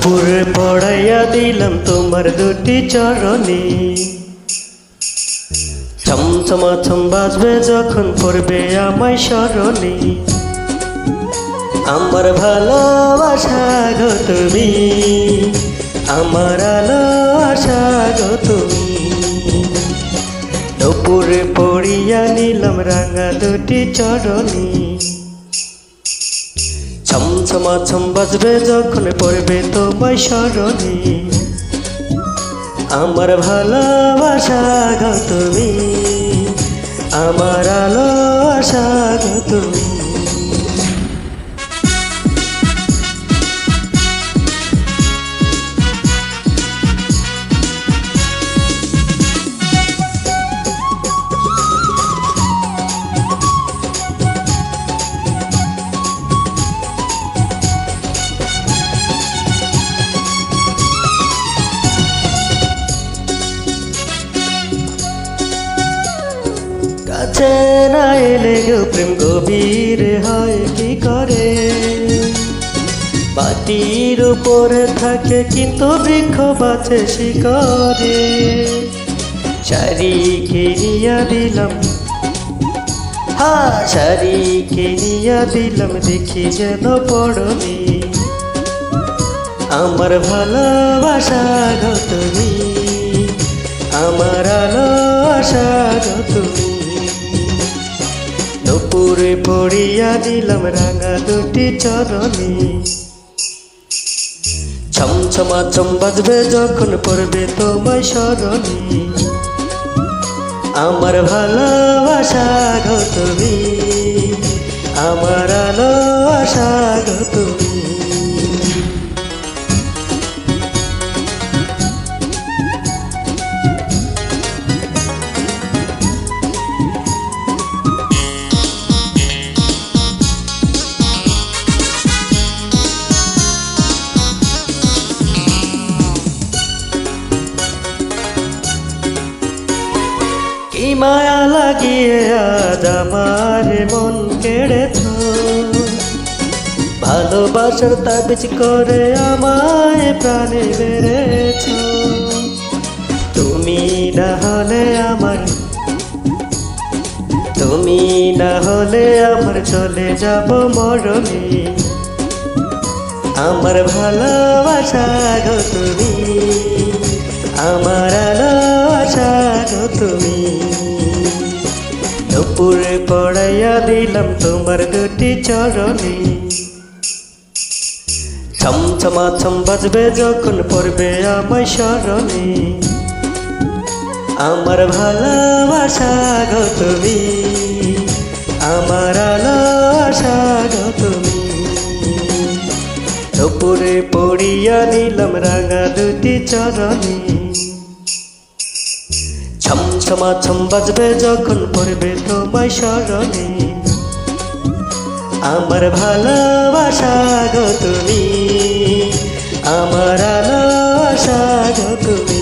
নুপুরে পড়াইয়া দিলাম তোমার দুটি চরণে। ছমছমাছম বাজবে যখন পড়বে আমায় স্মরণে। আমার ভালোবাসা গো তুমি, আমার আলো আশা গো তুমি। নুপুরে পড়িয়া নিলাম রাঙা দুটি চরণে। ছমছমাছম বাজবে যখন পড়বে তোমায় স্মরণে। আমার ভালোবাসা গো তুমি, আমার আলো আশা গো তুমি। কাছে না এলে গো প্রেম গভীর হয় কি করে। মাটির উপরে থাকে কিন্তু বৃক্ষ বাঁচে শিকরে। শাড়ি কিনিয়া দিলাম, শাড়ি কিনিয়া দিলাম দেখি যেন পড়নি। আমার ভালোবাসা গো তুমি, আমার আলো আশা গো তুমি। নুপুরে পড়িয়া দিলাম রাঙা দুটি চরণে। ছমছমাছম বাজবে যখন পড়বে তোমায় স্মরণে। আমার ভালোবাসা গো তুমি, আমার আলো আশা গো তুমি। কি মায়া লাগিয়ে আজ আমার মন কেড়েছ। ভালোবাসার তাবিজ করে আমায় প্রাণে মেরেছ। তুমি না হলে আমার, তুমি না হলে আমার চলে যাব মরণে। আমার ভালোবাসা গো তুমি, আমার আলো আশা গো তুমি। নুপুরে পড়াইয়া দিলাম তোমার দুটি চরণে। ছমছমাছম বাজবে যখন পড়বে আমায় স্মরণে। আমার ভালোবাসা গো তুমি, আমার আলো আশা গো তুমি। নুপুরে পড়িয়া নিলাম রাঙা দুটি চরণে। ছমছমাছম বাজবে যখন পড়বে তোমায় স্মরণে। আমার ভালোবাসা গো তুমি, আমার আলো আশা গো তুমি।